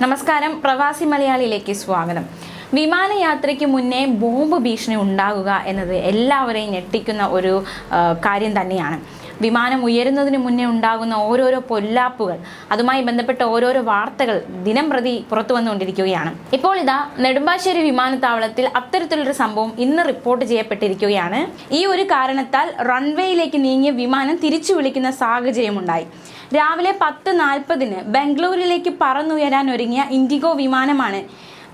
നമസ്കാരം, പ്രവാസി മലയാളിയിലേക്ക് സ്വാഗതം. വിമാനയാത്രയ്ക്ക് മുന്നേ ബോംബ് ഭീഷണി ഉണ്ടാകുക എന്നത് എല്ലാവരെയും ഞെട്ടിക്കുന്ന ഒരു കാര്യം തന്നെയാണ്. വിമാനം ഉയരുന്നതിന് മുന്നേ ഉണ്ടാകുന്ന ഓരോരോ പൊല്ലാപ്പുകൾ, അതുമായി ബന്ധപ്പെട്ട ഓരോരോ വാർത്തകൾ ദിനം പ്രതി പുറത്തു വന്നുകൊണ്ടിരിക്കുകയാണ്. ഇപ്പോൾ ഇതാ നെടുമ്പാശ്ശേരി വിമാനത്താവളത്തിൽ അത്തരത്തിലൊരു സംഭവം ഇന്ന് റിപ്പോർട്ട് ചെയ്യപ്പെട്ടിരിക്കുകയാണ്. ഈ ഒരു കാരണത്താൽ റൺവേയിലേക്ക് നീങ്ങിയ വിമാനം തിരിച്ചു വിളിക്കുന്ന സാഹചര്യമുണ്ടായി. രാവിലെ 10:40 ബംഗളൂരിലേക്ക് പറന്നുയരാൻ ഒരുങ്ങിയ ഇൻഡിഗോ വിമാനമാണ്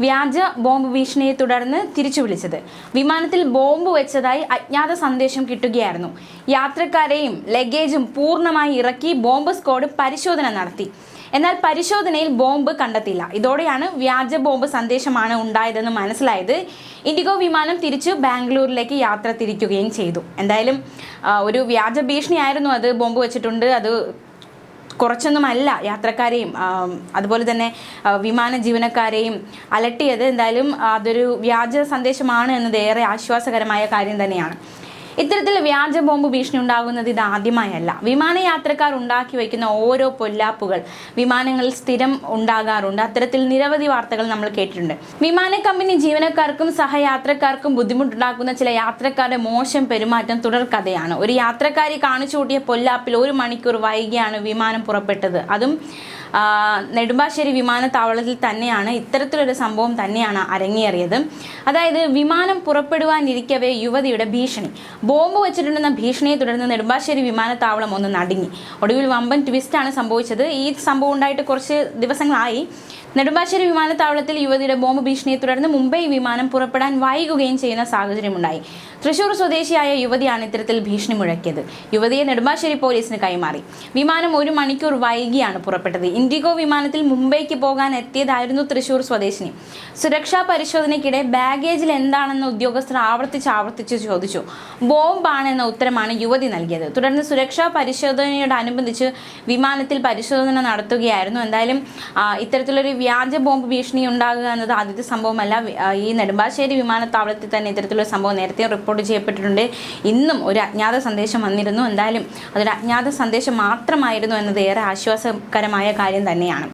വ്യാജ ബോംബ് ഭീഷണിയെ തുടർന്ന് തിരിച്ചു വിളിച്ചത്. വിമാനത്തിൽ ബോംബ് വെച്ചതായി അജ്ഞാത സന്ദേശം കിട്ടുകയായിരുന്നു. യാത്രക്കാരെയും ലഗേജും പൂർണ്ണമായി ഇറക്കി ബോംബ് സ്ക്വാഡ് പരിശോധന നടത്തി. എന്നാൽ പരിശോധനയിൽ ബോംബ് കണ്ടെത്തിയില്ല. ഇതോടെയാണ് വ്യാജ ബോംബ് സന്ദേശമാണ് ഉണ്ടായതെന്ന് മനസ്സിലായത്. ഇൻഡിഗോ വിമാനം തിരിച്ചു ബാംഗ്ലൂരിലേക്ക് യാത്ര തിരിക്കുകയും ചെയ്തു. എന്തായാലും ഒരു വ്യാജ ഭീഷണിയായിരുന്നു അത്. ബോംബ് വെച്ചിട്ടുണ്ട്, അത് കുറച്ചൊന്നുമല്ല യാത്രക്കാരെയും അതുപോലെ തന്നെ വിമാന ജീവനക്കാരെയും അലട്ടിയത്. എന്തായാലും അതൊരു വ്യാജ സന്ദേശമാണ് എന്നത് ഏറെ ആശ്വാസകരമായ കാര്യം തന്നെയാണ്. ഇത്തരത്തിൽ വ്യാജ ബോംബ് ഭീഷണി ഉണ്ടാകുന്നത് ഇത് ആദ്യമായല്ല. വിമാനയാത്രക്കാർ ഉണ്ടാക്കി വയ്ക്കുന്ന ഓരോ പൊല്ലാപ്പുകൾ വിമാനങ്ങളിൽ സ്ഥിരം ഉണ്ടാകാറുണ്ട്. അത്തരത്തിൽ നിരവധി വാർത്തകൾ നമ്മൾ കേട്ടിട്ടുണ്ട്. വിമാന കമ്പനി ജീവനക്കാർക്കും സഹയാത്രക്കാർക്കും ബുദ്ധിമുട്ടുണ്ടാക്കുന്ന ചില യാത്രക്കാരുടെ മോശം പെരുമാറ്റം തുടർക്കഥയാണ്. ഒരു യാത്രക്കാരി കാണിച്ചു കൂട്ടിയ പൊല്ലാപ്പിൽ 1 മണിക്കൂർ വൈകിയാണ് വിമാനം പുറപ്പെട്ടത്. അതും നെടുമ്പാശ്ശേരി വിമാനത്താവളത്തിൽ തന്നെയാണ്. ഇത്തരത്തിലൊരു സംഭവം തന്നെയാണ് അരങ്ങേറിയത്. അതായത് വിമാനം പുറപ്പെടുവാനിരിക്കവേ യുവതിയുടെ ഭീഷണി. ബോംബ് വെച്ചിട്ടുണ്ടെന്ന ഭീഷണിയെ തുടർന്ന് നെടുമ്പാശ്ശേരി വിമാനത്താവളം ഒന്ന് നടുങ്ങി. ഒടുവിൽ വമ്പൻ ട്വിസ്റ്റാണ് സംഭവിച്ചത്. ഈ സംഭവം ഉണ്ടായിട്ട് കുറച്ച് ദിവസങ്ങളായി. നെടുമ്പാശ്ശേരി വിമാനത്താവളത്തിൽ യുവതിയുടെ ബോംബ് ഭീഷണിയെ തുടർന്ന് മുംബൈ വിമാനം പുറപ്പെടാൻ വൈകുകയും ചെയ്യുന്ന സാഹചര്യമുണ്ടായി. തൃശൂർ സ്വദേശിയായ യുവതിയാണ് ഇത്തരത്തിൽ ഭീഷണി മുഴക്കിയത്. യുവതിയെ നെടുമ്പാശ്ശേരി പോലീസിന് കൈമാറി. വിമാനം 1 മണിക്കൂർ വൈകിയാണ് പുറപ്പെട്ടത്. ഇൻഡിഗോ വിമാനത്തിൽ മുംബൈക്ക് പോകാൻ എത്തിയതായിരുന്നു തൃശൂർ സ്വദേശിനി. സുരക്ഷാ പരിശോധനയ്ക്കിടെ ബാഗേജിൽ എന്താണെന്ന് ഉദ്യോഗസ്ഥർ ആവർത്തിച്ച് ചോദിച്ചു. ബോംബാണ് എന്ന ഉത്തരമാണ് യുവതി നൽകിയത്. തുടർന്ന് സുരക്ഷാ പരിശോധനയോടനുബന്ധിച്ച് വിമാനത്തിൽ പരിശോധന നടത്തുകയായിരുന്നു. എന്തായാലും ഇത്തരത്തിലൊരു വ്യാജ ബോംബ് ഭീഷണി ഉണ്ടാകുക എന്നത് ആദ്യത്തെ സംഭവമല്ല. ഈ നെടുമ്പാശ്ശേരി വിമാനത്താവളത്തിൽ തന്നെ ഇത്തരത്തിലൊരു സംഭവം നേരത്തെ റിപ്പോർട്ട് ചെയ്യപ്പെട്ടിട്ടുണ്ട്. ഇന്നും ഒരു അജ്ഞാത സന്ദേശം വന്നിരുന്നു. എന്തായാലും അതൊരു അജ്ഞാത സന്ദേശം മാത്രമായിരുന്നു എന്നത് ഏറെ ആശ്വാസകരമായ കാര്യം തന്നെയാണ്.